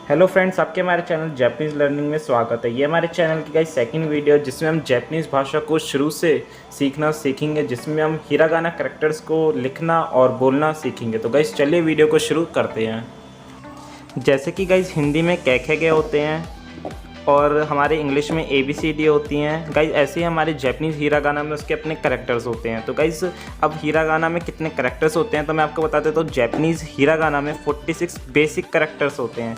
Hello friends, आपके हमारे channel Japanese learning में स्वागत है। ये हमारे चैनल की गाइस सेकंड वीडियो जिसमें हम जैपनीज़ भाषा को शुरू से सीखना सीखेंगे, जिसमें हम हिरागाना कैरेक्टर्स को लिखना और बोलना सीखेंगे। तो गाइस चलिए वीडियो को शुरू करते हैं। जैसे कि गाइस हिंदी में कै खे गए होते हैं और हमारे इंग्लिश में ABCD होती हैं गाइस, ऐसे ही हमारे जैपनीज़ हिरागाना में उसके अपने कैरेक्टर्स होते हैं। तो गाइस अब हिरागाना में कितने कैरेक्टर्स होते हैं तो मैं आपको बता देता हूँ। जैपनीज़ हिरागाना में 46 बेसिक कैरेक्टर्स होते हैं।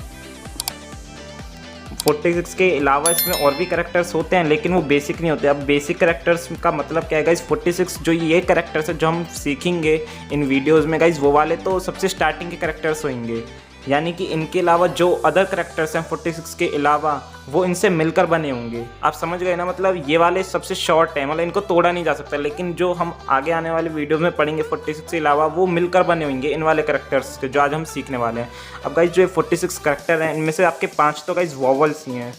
46 के अलावा इसमें और भी कैरेक्टर्स होते हैं, लेकिन वो बेसिक नहीं होते। अब बेसिक कैरेक्टर्स का मतलब क्या है गाइस? 46 जो ये कैरेक्टर्स है जो हम सीखेंगे इन वीडियोस में गाइस, वो वाले तो सबसे स्टार्टिंग के कैरेक्टर्स होंगे, यानी कि इनके अलावा जो अदर कैरेक्टर्स हैं 46 के अलावा वो इनसे मिलकर बने होंगे। आप समझ गए ना? मतलब ये वाले सबसे शॉर्ट है, मतलब इनको तोड़ा नहीं जा सकता। लेकिन जो हम आगे आने वाले वीडियो में पढ़ेंगे 46 के अलावा वो मिलकर बने होंगे इन वाले कैरेक्टर्स के जो आज हम सीखने वाले हैं। अब गाइज जो 46 कैरेक्टर हैं इनमें से आपके 5 तो गाइज वॉवल्स ही हैं।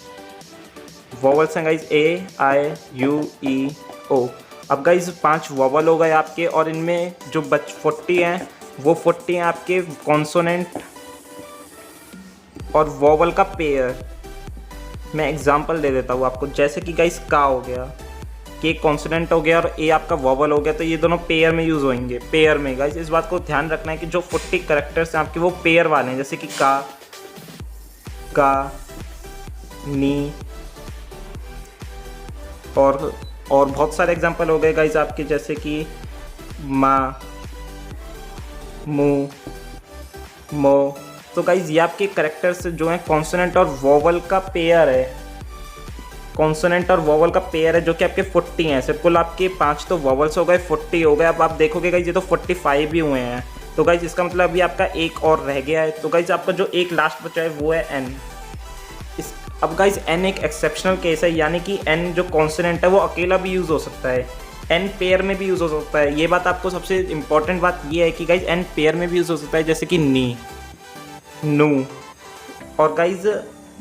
वॉवल्स हैं guys A I U E O। अब गाइज 5 वॉवल हो गए आपके, और इनमें जो 40 हैं वो 40 हैं आपके कॉन्सोनेंट और वॉवल का पेयर। मैं एग्जांपल दे देता हूँ आपको, जैसे कि गाइस का हो गया, के कॉन्सोनेंट हो गया और ए आपका वॉवल हो गया, तो ये दोनों पेयर में यूज़ होंगे। पेयर में गाइस इस बात को ध्यान रखना है कि जो 40 कैरेक्टर्स हैं आपके वो पेयर वाले हैं, जैसे कि का नी और बहुत सारे एग्जांपल हो गए गाइस आपके, जैसे कि मा, मु, मो। तो गाइज ये आपके कैरेक्टर्स जो हैं कॉन्सोनेंट और वॉवल का पेयर है। कॉन्सोनेंट और वॉवल का पेयर है जो कि आपके 40 हैं। सिर्फ कुल आपके 5 तो वॉवल्स हो गए, 40 हो गए। अब आप देखोगे गाइज ये तो 45 भी हुए हैं। तो गाइज इसका मतलब अभी आपका एक और रह गया है। तो गाइज आपका जो एक लास्ट बचा है वो है एन। अब गाइज एन एक एक्सेप्शनल केस है, यानी कि एन जो कॉन्सोनेंट है वो अकेला भी यूज़ हो सकता है, एन पेयर में भी यूज़ हो सकता है। ये बात आपको सबसे इंपॉर्टेंट बात ये है कि गाइज एन पेयर में भी यूज़ हो सकता है, जैसे कि नी, नू। और गाइज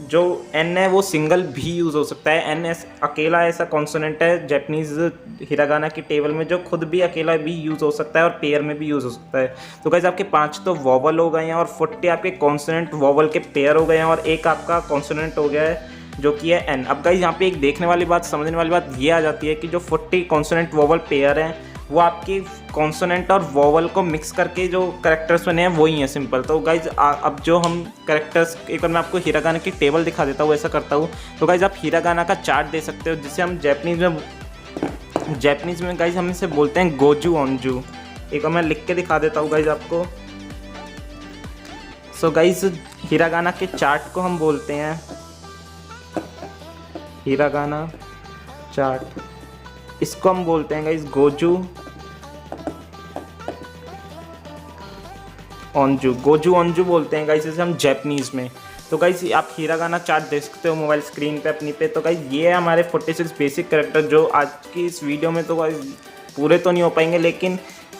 जो एन है वो सिंगल भी यूज़ हो सकता है। एन अकेला ऐसा कॉन्सोनेंट है जैपनीज़ हिरागाना की टेबल में जो खुद भी अकेला भी यूज़ हो सकता है और पेयर में भी यूज़ हो सकता है। तो गाइज आपके 5 तो वॉवल हो गए हैं और 40 आपके कॉन्सोनेंट वॉवल के पेयर हो गए हैं, और एक आपका कॉन्सोनेंट हो गया है जो कि है एन। अब गाइज यहाँ पे एक देखने वाली बात, समझने वाली बात ये आ जाती है कि जो 40 कॉन्सोनेंट वॉवल पेयर हैं वो आपकी कॉन्सोनेंट और वॉवल को मिक्स करके जो कैरेक्टर्स बने हैं वही हैं, सिंपल। तो गाइज अब जो हम कैरेक्टर्स, एक बार मैं आपको हिरागाना की टेबल दिखा देता हूँ, ऐसा करता हूँ। तो गाइज आप हिरागाना का चार्ट दे सकते हो, जिसे हम जैपनीज़ में गाइज हम इसे बोलते हैं गोजू ओंजू। एक बार मैं लिख के दिखा देता हूँ गाइज आपको। सो गाइज हिरागाना के चार्ट को हम बोलते हैं हिरागाना चार्ट। इसको हम बोलते हैं गाइस गोजू ओंजू बोलते हैं गाइस इसे हम जैपनीज़ में। तो गाइस आप हिरागाना चार्ट देख सकते हो मोबाइल स्क्रीन पे अपनी पे। तो गाइस ये है हमारे 46 बेसिक कैरेक्टर जो आज की इस वीडियो में तो गाइस पूरे तो नहीं हो पाएंगे, लेकिन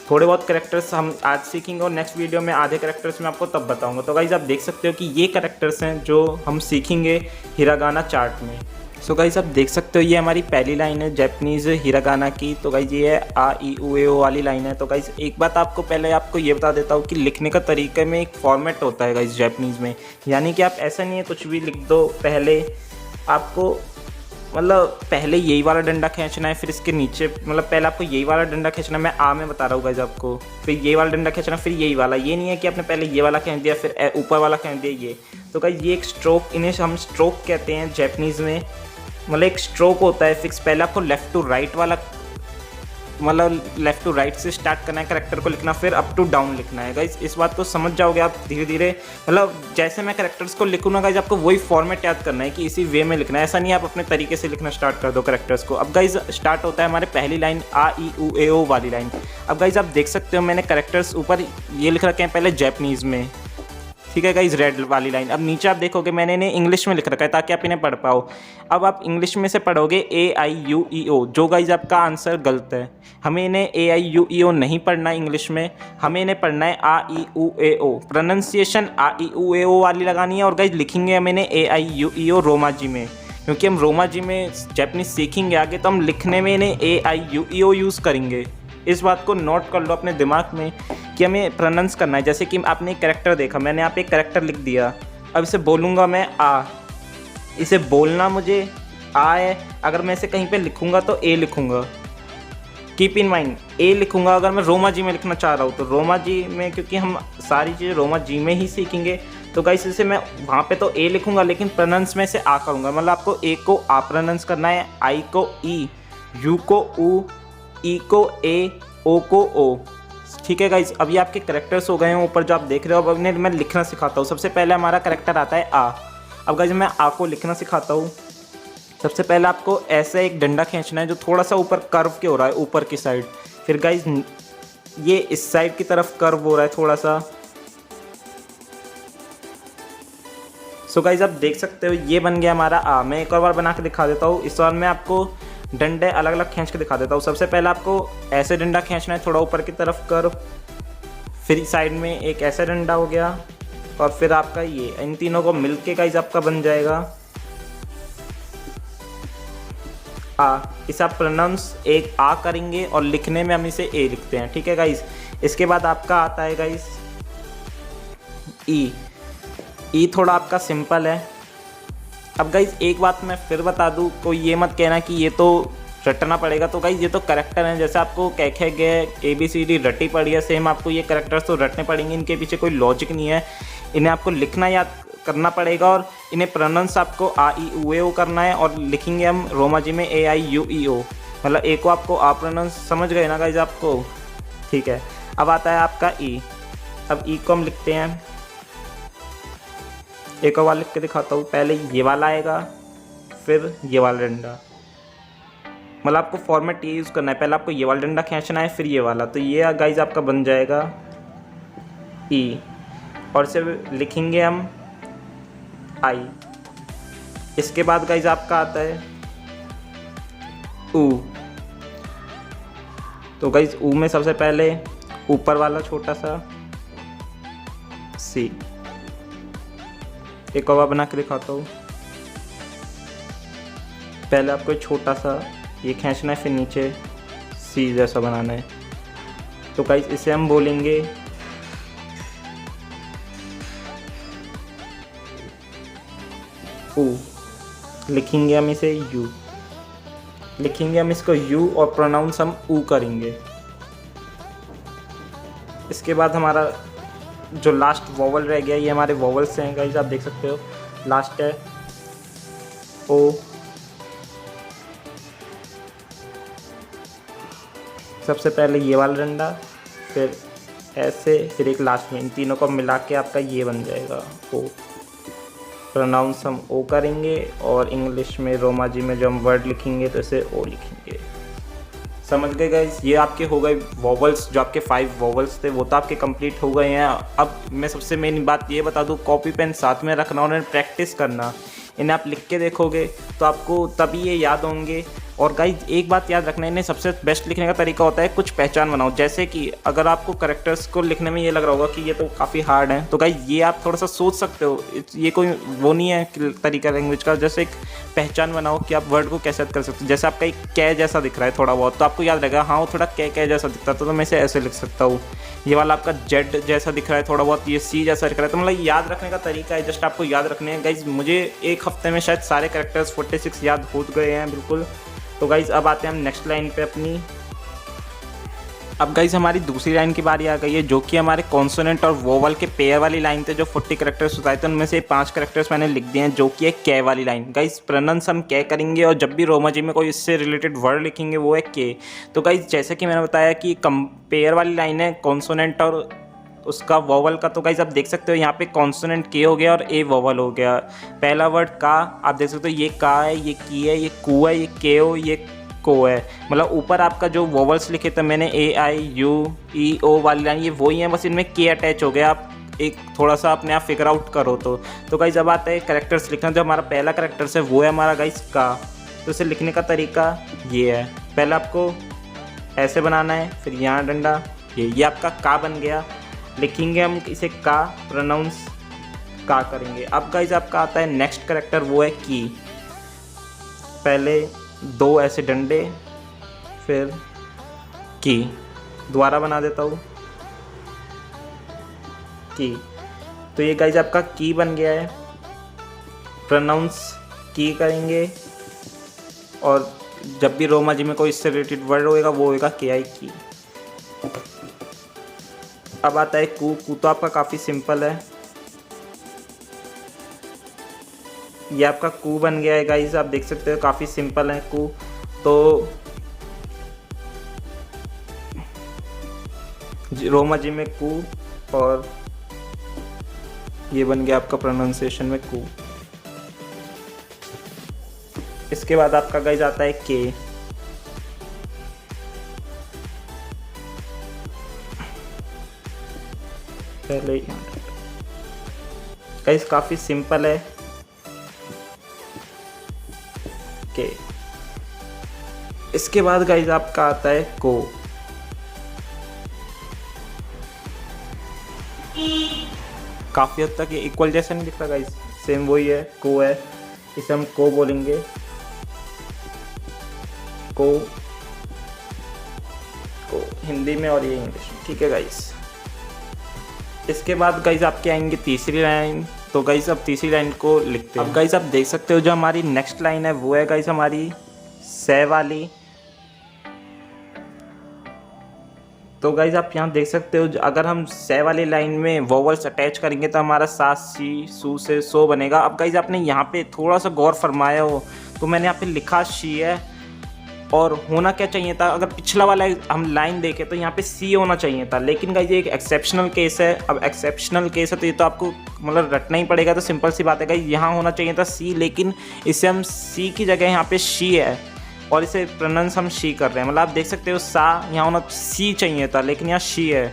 थोड़े बहुत कैरेक्टर्स हम आज सीखेंगे और नेक्स्ट वीडियो में आधे कैरेक्टर्स मैं आपको तब बताऊंगा। तो गाइस आप देख सकते हो कि ये कैरेक्टर्स हैं जो हम सीखेंगे हिरागाना चार्ट में। सो गाइस आप देख सकते हो ये हमारी पहली लाइन है जैपनीज़ हिरागाना की। तो गाइस ये है A I U E O वाली लाइन है। तो गाइस एक बात आपको पहले आपको ये बता देता हूँ कि लिखने का तरीके में एक फॉर्मेट होता है गाइस जैपनीज़ में, यानी कि आप ऐसा नहीं है कुछ भी लिख दो। पहले आपको मतलब पहले यही वाला डंडा खींचना है, फिर इसके नीचे मतलब पहले आपको यही वाला डंडा खींचना है, मैं में बता रहा हूँ गाइस आपको, फिर यही वाला डंडा खींचना, फिर यही वाला। ये नहीं है कि आपने पहले ये वाला खींच दिया फिर ऊपर वाला खींच दिया ये। तो गाइस ये एक स्ट्रोक, इन्हें हम स्ट्रोक कहते हैं जैपनीज़ में। मतलब एक स्ट्रोक होता है फिक्स, पहले आपको लेफ़्ट टू राइट वाला मतलब लेफ़्ट टू राइट से स्टार्ट करना है कैरेक्टर को लिखना, फिर अप टू डाउन लिखना है गाइस। इस बात को समझ जाओगे आप धीरे धीरे। मतलब जैसे मैं कैरेक्टर्स को लिखूँ ना गाइस, आपको वही फॉर्मेट याद करना है कि इसी वे में लिखना है। ऐसा नहीं है आप अपने तरीके से लिखना स्टार्ट कर दो कैरेक्टर्स को। अब गाइस स्टार्ट होता है हमारे पहली line A I U E O वाली लाइन। अब गाइस आप देख सकते हो मैंने कैरेक्टर्स ऊपर ये लिख रखे हैं पहले जैपनीज़ में, ठीक है गाइज, रेड वाली लाइन। अब नीचे आप देखोगे मैंने इन्हें इंग्लिश में लिख रखा है ताकि आप इन्हें पढ़ पाओ। अब आप इंग्लिश में से पढ़ोगे A I U E O, जो गाइज आपका आंसर गलत है। हमें इन्हें A I U E O नहीं पढ़ना है इंग्लिश में, हमें इन्हें पढ़ना है A I U E O। Pronunciation A I U E O वाली लगानी है, और गाइज लिखेंगे हम इन्हें A I U E O romaji में, क्योंकि हम रोमाजी में जैपनीज सीखेंगे आगे, तो हम लिखने में इन्हें A I U E O use करेंगे। इस बात को नोट कर लो अपने दिमाग में कि हमें प्रोनाउंस करना है। जैसे कि आपने एक कैरेक्टर देखा, मैंने यहाँ पे एक कैरेक्टर लिख दिया, अब इसे बोलूँगा मैं आ, इसे बोलना मुझे आ है। अगर मैं इसे कहीं पे लिखूँगा तो ए लिखूँगा। कीप इन माइंड ए लिखूँगा अगर मैं रोमा जी में लिखना चाह रहा हूँ तो रोमा जी में, क्योंकि हम सारी चीज़ें रोमा जी में ही सीखेंगे। तो गाइस इसे मैं वहाँ पे तो ए लिखूँगा लेकिन प्रोनाउंस में इसे आ करूँगा। मतलब आपको ए को आ प्रोनाउंस करना है, आई को ई, यू को ऊ, ई को ए, ओ को ओ। ठीक है गाइस, अभी आपके करेक्टर्स हो गए हैं ऊपर जो आप देख रहे हो। अब इन्हें मैं लिखना सिखाता हूँ। सबसे पहले हमारा करेक्टर आता है आ। अब गाइस मैं आ को लिखना सिखाता हूँ। सबसे पहले आपको ऐसे एक डंडा खींचना है जो थोड़ा सा ऊपर कर्व के हो रहा है, ऊपर की साइड। फिर गाइस ये इस साइड की तरफ कर्व हो रहा है थोड़ा सा। सो गाइस आप देख सकते हो ये बन गया हमारा आ। मैं एक और बार बना के दिखा देता हूँ। इस बार मैं आपको डंडे अलग अलग खींच के दिखा देता हूँ। सबसे पहले आपको ऐसे डंडा खींचना है थोड़ा ऊपर की तरफ कर्व, फिर साइड में एक ऐसा डंडा हो गया, और फिर आपका ये, इन तीनों को मिलके गाइस आपका बन जाएगा आ। इसे आप प्रोनाउंस एक आ करेंगे और लिखने में हम इसे ए लिखते हैं। ठीक है गाइस, इसके बाद आपका आता है गाइस ई। ई थोड़ा आपका सिंपल है। अब गाइज एक बात मैं फिर बता दूँ, कोई ये मत कहना कि ये तो रटना पड़ेगा। तो गाइज ये तो करेक्टर हैं, जैसे आपको कह गए ABCD रटी पड़ी है, सेम आपको ये करेक्टर्स तो रटने पड़ेंगे। इनके पीछे कोई लॉजिक नहीं है। इन्हें आपको लिखना याद करना पड़ेगा और इन्हें प्रोनाउंस आपको आ ई ऊ ए ओ करना है, और लिखेंगे हम रोमा जी में AIUEO। मतलब ए को आपको आ प्रोनाउंस समझ गए ना गाइज आपको। ठीक है, अब आता है आपका ई। अब ई को हम लिखते हैं, एक और वाला लिख के दिखाता हूँ। पहले ये वाला आएगा, फिर ये वाला डंडा। मतलब आपको फॉर्मेट ये यूज़ करना है, पहले आपको ये वाला डंडा खींचना है, फिर ये वाला। तो ये गाइज आपका बन जाएगा ई, और इसे लिखेंगे हम आई। इसके बाद गाइज आपका आता है ऊ। तो गाइज ऊ में सबसे पहले ऊपर वाला छोटा सा सी। एक और बना के दिखाता हूँ। पहले आपको छोटा सा ये खींचना है, फिर नीचे सी जैसा बनाना है। तो गाइस इसे हम बोलेंगे ऊ। लिखेंगे हम इसे यू, लिखेंगे हम इसको यू, और प्रोनाउंस हम ऊ करेंगे। इसके बाद हमारा जो लास्ट वोवल रह गया, ये हमारे वोवल्स हैं गाइस, आप देख सकते हो। लास्ट है ओ। सबसे पहले ये वाला डंडा, फिर ऐसे, फिर एक लास्ट में। इन तीनों को मिला के आपका ये बन जाएगा ओ। प्रोनाउंस हम ओ करेंगे, और इंग्लिश में रोमा जी में जो हम वर्ड लिखेंगे तो इसे ओ लिखेंगे। समझ गए गाइस, ये आपके हो गए वोवल्स। जो आपके 5 वोवल्स थे वो तो आपके कंप्लीट हो गए हैं। अब मैं सबसे मेन बात ये बता दूँ, कॉपी पेन साथ में रखना और इन्हें प्रैक्टिस करना। इन्हें आप लिख के देखोगे तो आपको तभी ये याद होंगे। और गाइज एक बात याद रखना, इन्हें सबसे बेस्ट लिखने का तरीका होता है कुछ पहचान बनाओ। जैसे कि अगर आपको करेक्टर्स को लिखने में ये लग रहा होगा कि ये तो काफ़ी हार्ड है, तो गाइज ये आप थोड़ा सा सोच सकते हो। ये कोई वो नहीं है कि तरीका लैंग्वेज का। जैसे एक पहचान बनाओ कि आप वर्ड को कैसे कर सकते हो। जैसे आपका एक कै जैसा दिख रहा है थोड़ा बहुत, तो आपको याद रहेगा हाँ वो थोड़ा कै जैसा दिखता था, तो मैं इसे ऐसे लिख सकता हूँ। ये वाला आपका जेड जैसा दिख रहा है थोड़ा बहुत, ये सी जैसा दिख रहा है। तो मतलब याद रखने का तरीका है, जस्ट आपको याद रखने हैं गाइज। मुझे एक हफ्ते में शायद सारे करेक्टर्स 46 याद हो गए हैं बिल्कुल। तो गाइज अब आते हैं हम नेक्स्ट लाइन पे अपनी। अब गाइज हमारी दूसरी लाइन की बारी आ गई है, जो कि हमारे कॉन्सोनेंट और वोवल के पेयर वाली लाइन थे। जो 40 करेक्टर्स बताए थे उनमें से 5 करेक्टर्स मैंने लिख दिए हैं, जो कि है कै वाली लाइन। गाइज प्रोनाउंस हम कै करेंगे, और जब भी रोमा जी में कोई इससे रिलेटेड वर्ड लिखेंगे वो है के। तो गाइज जैसे कि मैंने बताया कि पेयर वाली लाइन है कॉन्सोनेंट और उसका वोवल का। तो गाइज आप देख सकते हो यहाँ पे कॉन्सोनेंट के हो गया और ए वोवल हो गया। पहला वर्ड का, आप देख सकते हो ये का है, ये की है, ये कू है, ये के हो, ये को है। मतलब ऊपर आपका जो वोवल्स लिखे थे मैंने AIUEO वाली लाइन, ये वही है, बस इनमें के अटैच हो गया। आप एक थोड़ा सा अपने आप फिगर आउट करो। तो गाइज अब आता है करेक्टर्स लिखना। जो हमारा पहला करेक्टर्स है वो है हमारा गाइज का। तो इसे लिखने का तरीका ये है, पहले आपको ऐसे बनाना है, फिर यहाँ डंडा, ये आपका का बन गया। लिखेंगे हम इसे का, प्रोनाउंस का करेंगे। अब गाइज आपका आता है नेक्स्ट करेक्टर, वो है की। पहले 2 ऐसे डंडे, फिर की। दोबारा बना देता हूँ की। तो ये गाइज आपका की बन गया है। प्रोनाउंस की करेंगे, और जब भी रोमाजी में कोई इससे रिलेटेड वर्ड होएगा वो होएगा KI की। अब आता है कू। कू तो आपका काफ़ी सिंपल है, ये आपका कू बन गया है गाइस, आप देख सकते हो काफ़ी सिंपल है कू। तो रोमाजी में कू, और ये बन गया आपका प्रोनाउंसिएशन में कू। इसके बाद आपका गाइस आता है के। पहले गाइस काफ़ी सिंपल है के। इसके बाद गाइस आपका आता है को। काफ़ी हद तक ये इक्वल जैसा नहीं दिख रहा गाइस, सेम वही है, को है, इसे हम को बोलेंगे, को हिंदी में और ये इंग्लिश में, ठीक है गाइस। इसके बाद गाइस आपके आएंगे तीसरी लाइन। तो गाइस अब तीसरी लाइन को लिखते हैं। अब गाइस आप देख सकते हो जो हमारी नेक्स्ट लाइन है वो है गाइस हमारी से वाली। तो गाइस आप यहाँ देख सकते हो अगर हम से वाली लाइन में वोवल्स अटैच करेंगे तो हमारा सा, सी, सू से सो बनेगा। अब गाइस आपने यहाँ पे थोड़ा सा गौर फरमाया हो तो मैंने यहाँ पे लिखा शी है, और होना क्या चाहिए था, अगर पिछला वाला हम लाइन देखें तो यहाँ पे सी होना चाहिए था, लेकिन गाइस ये एक एक्सेप्शनल केस है। अब एक्सेप्शनल केस है तो ये तो आपको मतलब रटना ही पड़ेगा, तो सिंपल सी बात है गाइस, यहाँ होना चाहिए था सी, लेकिन इसे हम सी की जगह यहाँ पे शी है और इसे प्रोनाउंस हम शी कर रहे हैं। मतलब आप देख सकते हो सा यहाँ होना सी चाहिए था लेकिन यहाँ शी है,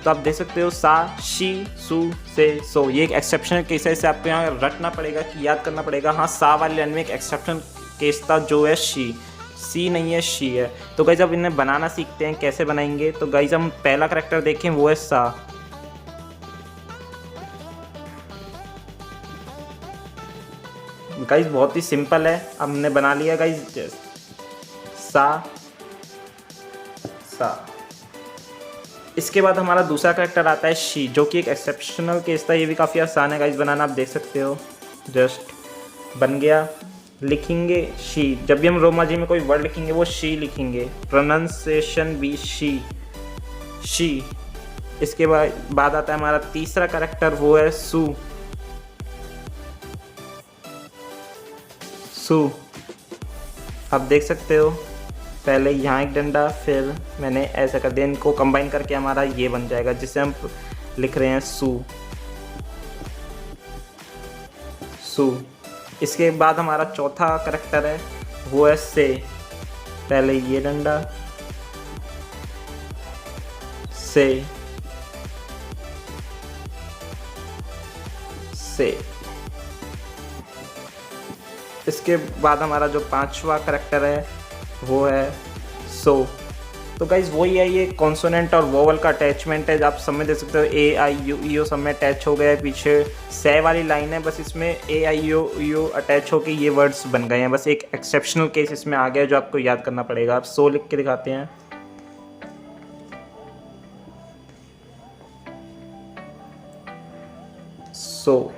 तो आप देख सकते हो सा, शी, सू से सो। ये एक एक्सेप्शनल केस है, इसे आपको यहाँ रटना पड़ेगा कि याद करना पड़ेगा। हाँ, सा वाली लाइन में एक एक्सेप्शनल केस था जो है शी, सी नहीं है शी है। तो गाइस अब इन्हें बनाना सीखते हैं, कैसे बनाएंगे। तो गाइस हम पहला करैक्टर देखें वो है सा। गाइस बहुत ही सिंपल है, अब हमने बना लिया गाइस सा, सा। इसके बाद हमारा दूसरा करैक्टर आता है शी, जो कि एक एक्सेप्शनल केस था। ये भी काफ़ी आसान है गाइस बनाना, आप देख सकते हो, जस्ट बन गया। लिखेंगे शी, जब भी हम रोमाजी में कोई वर्ड लिखेंगे वो शी लिखेंगे, प्रोनाउंसिएशन भी शी, शी। इसके बाद आता है हमारा तीसरा करैक्टर वो है सू, सू। आप देख सकते हो पहले यहाँ एक डंडा, फिर मैंने ऐसा कर दिया, इनको कंबाइन करके हमारा ये बन जाएगा जिसे हम लिख रहे हैं सू, सू। इसके बाद हमारा चौथा करैक्टर है वो है से, पहले ये डंडा, से, से। इसके बाद हमारा जो पांचवा करैक्टर है वो है सो। तो गाइज वही है, ये कॉन्सोनेंट और वोवल का अटैचमेंट है, आप सब में देख सकते हो ए आई यू ई ओ सब में अटैच हो गया है। पीछे से वाली लाइन है, बस इसमें ए आई यू अटैच होके ये वर्ड्स बन गए हैं। बस एक एक्सेप्शनल केस इसमें आ गया जो आपको याद करना पड़ेगा। आप सो लिख के दिखाते हैं, सो।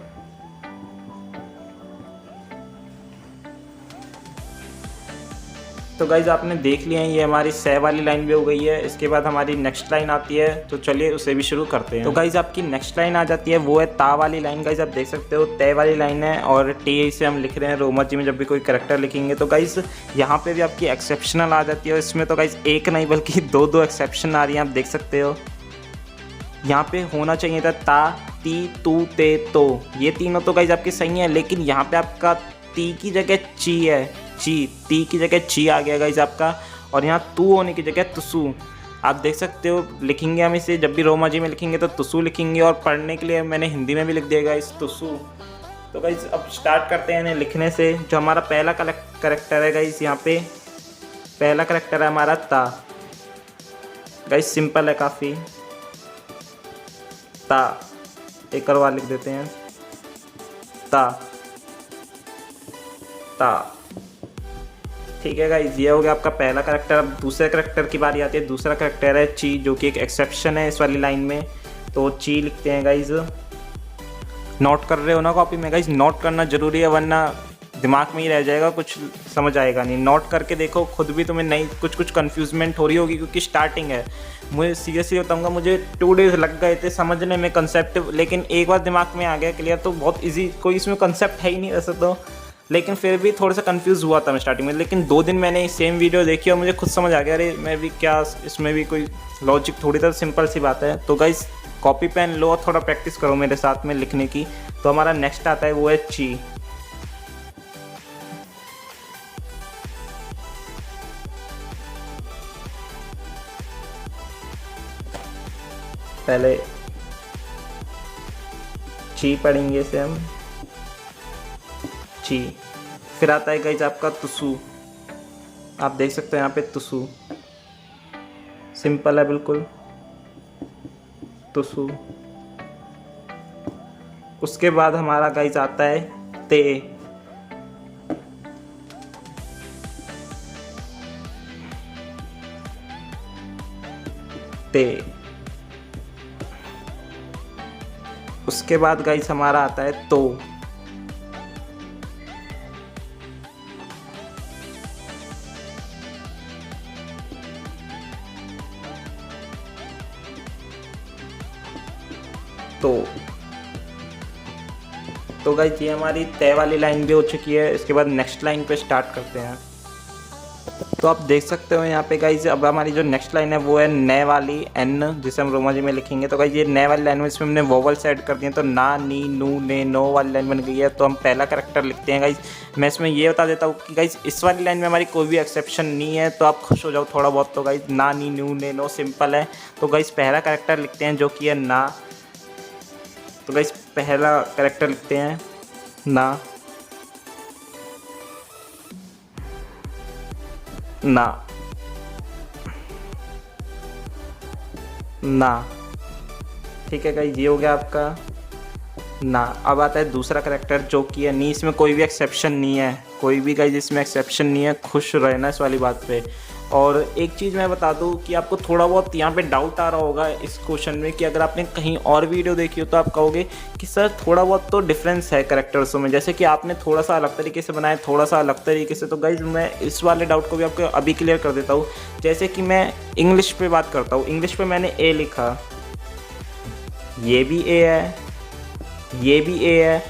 तो गाइज आपने देख लिया है, ये हमारी से वाली लाइन भी हो गई है। इसके बाद हमारी नेक्स्ट लाइन आती है, तो चलिए उसे भी शुरू करते हैं। तो गाइज आपकी नेक्स्ट लाइन आ जाती है वो है ता वाली लाइन। गाइज आप देख सकते हो तय वाली लाइन है और टी से हम लिख रहे हैं रोमाजी में जब भी कोई करैक्टर लिखेंगे। तो गाइज यहाँ पे भी आपकी एक्सेप्शनल आ जाती है, इसमें तो गाइज एक नहीं बल्कि दो एक्सेप्शन आ रही हैं, आप देख सकते हो। यहाँ पे होना चाहिए था ता, ती, तू, ते, तो, ये तीनों तो गाइज आपके सही हैं, लेकिन यहाँ पे आपका ती की जगह ची है, ची, ती की जगह ची आ गया गाइज आपका, और यहाँ तू होने की जगह तुसू। आप देख सकते हो लिखेंगे हम इसे, जब भी रोमाजी में लिखेंगे तो तुसू लिखेंगे, और पढ़ने के लिए मैंने हिंदी में भी लिख दिया गाइज तुसू। तो गाइज अब स्टार्ट करते हैं इन्हें लिखने से। जो हमारा पहला करैक्टर है गाइज, यहाँ पे पहला करैक्टर है हमारा ता। गाइज सिंपल है काफ़ी, ता, एक और बार लिख देते हैं, ता, ता। ठीक है गाइज, ये हो गया आपका पहला करैक्टर। अब दूसरे करैक्टर की बारी आती है। दूसरा करैक्टर है ची, जो कि एक एक्सेप्शन है इस वाली लाइन में, तो ची लिखते हैं गाइज। नोट कर रहे हो ना कॉपी में गाइस, नोट करना ज़रूरी है, वरना दिमाग में ही रह जाएगा, कुछ समझ आएगा नहीं। नोट करके देखो, खुद भी तुम्हें नहीं कुछ कन्फ्यूजमेंट हो रही होगी, क्योंकि स्टार्टिंग है। मुझे सीरियसली बताऊंगा, मुझे 2 डेज़ लग गए थे समझने में कंसेप्ट, लेकिन एक बार दिमाग में आ गया क्लियर तो बहुत इजी, कोई इसमें कंसेप्ट है ही नहीं वैसे तो, लेकिन फिर भी थोड़ा सा कंफ्यूज हुआ था मैं स्टार्टिंग में। लेकिन 2 दिन मैंने सेम वीडियो देखी और मुझे खुद समझ आ गया, अरे मैं भी क्या, इसमें भी कोई लॉजिक थोड़ी सा सिंपल सी बात है। तो गाइस कॉपी पेन लो और थोड़ा प्रैक्टिस करो मेरे साथ में लिखने की। तो हमारा नेक्स्ट आता है वो है ची। पहले ची पढ़ेंगे इसे हम, ची। फिर आता है गाइस आपका तुसु, आप देख सकते हैं यहाँ पे तुसु, सिंपल है बिल्कुल, तुसु। उसके बाद हमारा गाइस आता है ते, ते। उसके बाद गाइस हमारा आता है तो, तो गाइस ये हमारी तय वाली लाइन भी हो चुकी है। इसके बाद नेक्स्ट लाइन पे स्टार्ट करते हैं। तो आप देख सकते हो यहाँ पे गाइस, अब हमारी जो नेक्स्ट लाइन है वो है नए वाली एन, जिसे हम रोमाजी में लिखेंगे। तो गाइस ये नए वाली लाइन में इसमें हमने वोवल्स ऐड कर दिए, तो ना, नी, नू, ने, नो वाली लाइन बन गई है। तो हम पहला कैरेक्टर लिखते हैं गाइस। मैं इसमें ये बता देता हूँ कि गाइस इस वाली लाइन में हमारी कोई भी एक्सेप्शन नहीं है, तो आप खुश हो जाओ थोड़ा बहुत। तो गाइस ना, नी, नू, ने, नो सिंपल है। तो गाइस पहला कैरेक्टर लिखते हैं जो कि है ना। तो गाइस पहला कैरेक्टर लिखते हैं ना, ना, ना। ठीक है गाइस, ये हो गया आपका ना। अब आता है दूसरा कैरेक्टर जो कि है नी। इसमें कोई भी एक्सेप्शन नहीं है, कोई भी गाइस इसमें एक्सेप्शन नहीं है, खुश रहना इस वाली बात पे। और एक चीज़ मैं बता दूं कि आपको थोड़ा बहुत यहाँ पे डाउट आ रहा होगा इस क्वेश्चन में, कि अगर आपने कहीं और वीडियो देखी हो तो आप कहोगे कि सर थोड़ा बहुत तो डिफरेंस है कैरेक्टर्सों में, जैसे कि आपने थोड़ा सा अलग तरीके से बनाया, थोड़ा सा अलग तरीके से। तो गाइज मैं इस वाले डाउट को भी आपको अभी क्लियर कर देता हूँ। जैसे कि मैं इंग्लिश पे बात करता हूँ, इंग्लिश पे मैंने ए लिखा, ये भी ए है, ये भी ए है,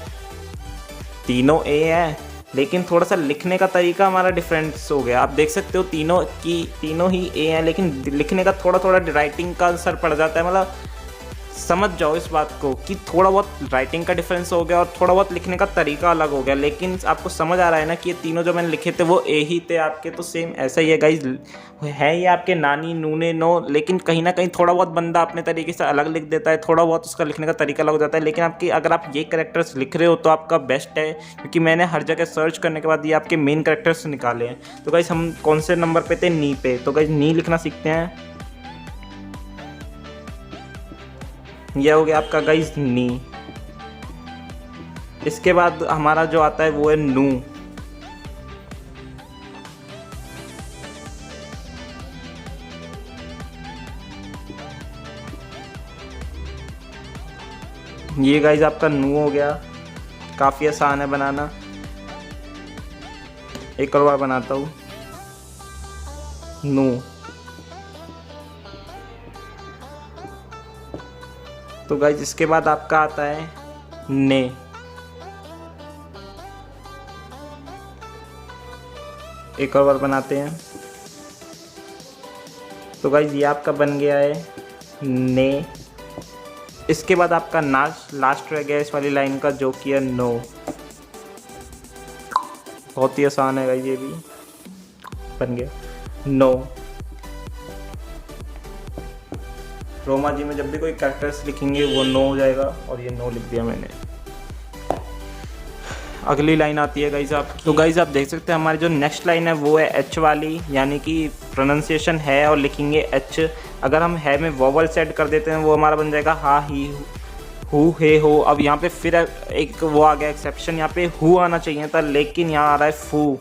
तीनों ए है, लेकिन थोड़ा सा लिखने का तरीका हमारा डिफरेंस हो गया। आप देख सकते हो तीनों ही ए हैं, लेकिन लिखने का थोड़ा राइटिंग का असर पड़ जाता है। मतलब समझ जाओ इस बात को कि थोड़ा बहुत राइटिंग का डिफरेंस हो गया और थोड़ा बहुत लिखने का तरीका अलग हो गया, लेकिन आपको समझ आ रहा है ना कि ये तीनों जो मैंने लिखे थे वो ए ही थे आपके। तो सेम ऐसा ही है गाइज, है ये आपके नानी, नूने, नो, लेकिन कहीं ना कहीं थोड़ा बहुत बंदा अपने तरीके से अलग लिख देता है, थोड़ा बहुत उसका लिखने का तरीका अलग हो जाता है। लेकिन आपकी अगर आप ये कैरेक्टर्स लिख रहे हो तो आपका बेस्ट है, क्योंकि मैंने हर जगह सर्च करने के बाद ये आपके मेन कैरेक्टर्स निकाले हैं। तो गाइज हम कौन से नंबर पे थे? नी पे। तो गाइज नी लिखना सीखते हैं। यह हो गया आपका गाइस नी। इसके बाद हमारा जो आता है वो है नू। ये गाइस आपका नू हो गया, काफ़ी आसान है बनाना। एक और बार बनाता हूँ, नू। तो गाइस इसके बाद आपका आता है ने। एक और बार बनाते हैं। तो गाइस ये आपका बन गया है ने। इसके बाद आपका लास्ट रह गया इस वाली लाइन का, जो कि है नो। बहुत ही आसान है गाइस, ये भी बन गया नो। रोमा जी में जब भी कोई कैरेक्टर्स लिखेंगे वो नो हो जाएगा, और ये नो लिख दिया मैंने। अगली लाइन आती है गाइस आपकी। तो गाइस आप देख सकते हैं हमारी जो नेक्स्ट लाइन है वो है एच वाली, यानी कि प्रोनाउंसिएशन है और लिखेंगे एच। अगर हम है में वोवल्स ऐड कर देते हैं वो हमारा बन जाएगा हा, ही, हु, हे, हो। अब यहाँ पे फिर एक वो आ गया एक्सेप्शन, यहाँ पे हु आना चाहिए था, लेकिन यहाँ आ रहा है फू।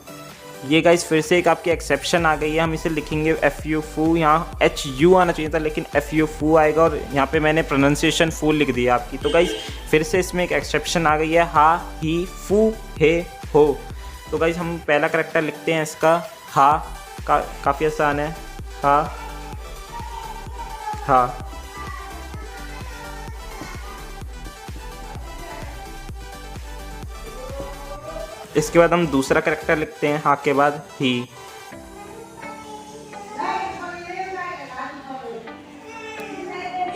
ये गाइस फिर से एक आपकी एक्सेप्शन आ गई है, हम इसे लिखेंगे FU फू, यहाँ HU आना चाहिए था लेकिन FU फू आएगा और यहाँ पे मैंने प्रोनाउंसिएशन फूल लिख दिया आपकी। तो गाइस फिर से इसमें एक एक्सेप्शन आ गई है, हा ही फू हे हो। तो गाइस हम पहला करेक्टर लिखते हैं इसका हा, काफ़ी आसान है, हा हा। इसके बाद हम दूसरा करेक्टर लिखते हैं हा के बाद ही,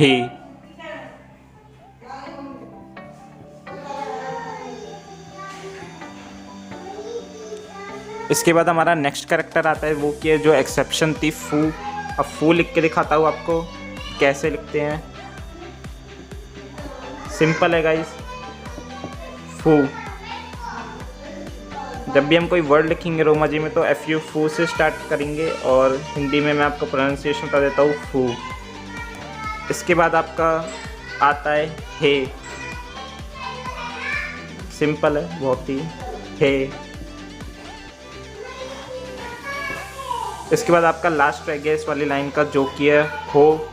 ही। इसके बाद हमारा नेक्स्ट करेक्टर आता है वो कि जो एक्सेप्शन थी फू। अब फू लिख के दिखाता हूँ आपको कैसे लिखते हैं, सिंपल है गाइस, फू। जब भी हम कोई वर्ड लिखेंगे रोमाजी में तो FU फू से स्टार्ट करेंगे और हिंदी में मैं आपको प्रोनाउंसिएशन बता देता हूँ फू। इसके बाद आपका आता है हे, सिंपल है बहुत ही, हे। इसके बाद आपका लास्ट रह गया इस वाली लाइन का जो कि है हो,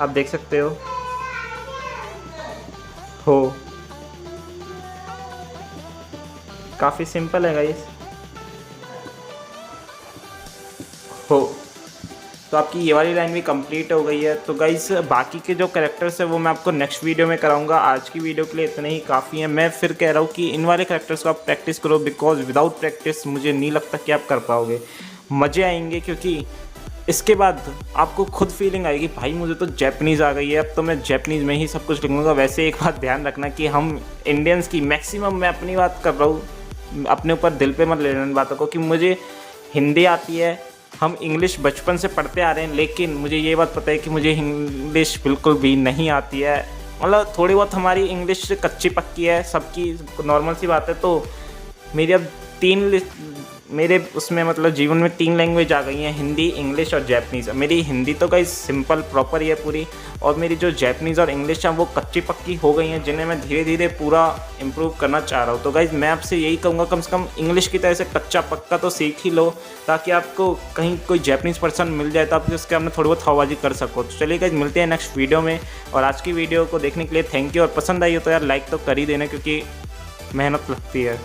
आप देख सकते हो। काफ़ी सिंपल है गाइस, हो। तो आपकी ये वाली लाइन भी कंप्लीट हो गई है। तो गाइस बाकी के जो कैरेक्टर्स है वो मैं आपको नेक्स्ट वीडियो में कराऊंगा, आज की वीडियो के लिए इतने ही काफ़ी है। मैं फिर कह रहा हूँ कि इन वाले कैरेक्टर्स को आप प्रैक्टिस करो, बिकॉज विदाउट प्रैक्टिस मुझे नहीं लगता कि आप कर पाओगे। मज़े आएंगे क्योंकि इसके बाद आपको खुद फीलिंग आएगी भाई मुझे तो जैपनीज़ आ गई है, अब तो मैं जैपनीज़ में ही सब कुछ लिखूँगा। वैसे एक बात ध्यान रखना कि हम इंडियंस की मैक्सिमम, मैं अपनी बात कर रहा हूँ, अपने ऊपर दिल पे मत लेना इन बातों को कि मुझे हिंदी आती है, हम इंग्लिश बचपन से पढ़ते आ रहे हैं, लेकिन मुझे ये बात पता है कि मुझे इंग्लिश बिल्कुल भी नहीं आती है। मतलब थोड़ी बहुत हमारी इंग्लिश कच्ची पक्की है, सबकी नॉर्मल सी बात है। तो मेरी अब मेरे उसमें मतलब जीवन में 3 लैंग्वेज आ गई हैं, हिंदी, इंग्लिश और जैपनीज़। मेरी हिंदी तो गाइस सिंपल प्रॉपर ही है पूरी, और मेरी जो जैपनीज़ और इंग्लिश है वो कच्ची पक्की हो गई हैं, जिन्हें मैं धीरे धीरे पूरा इम्प्रूव करना चाह रहा हूँ। तो गाइस मैं आपसे यही कहूँगा कम से कम इंग्लिश की तरह से कच्चा पक्का तो सीख ही लो, ताकि आपको कहीं कोई जैपनीज़ पर्सन मिल जाए तो आप उसके सामने थोड़ी बहुत हवाबाजी कर सको। तो चलिए गाइस मिलते हैं नेक्स्ट वीडियो में, और आज की वीडियो को देखने के लिए थैंक यू। और पसंद आई हो तो यार लाइक तो कर ही देना, क्योंकि मेहनत लगती है।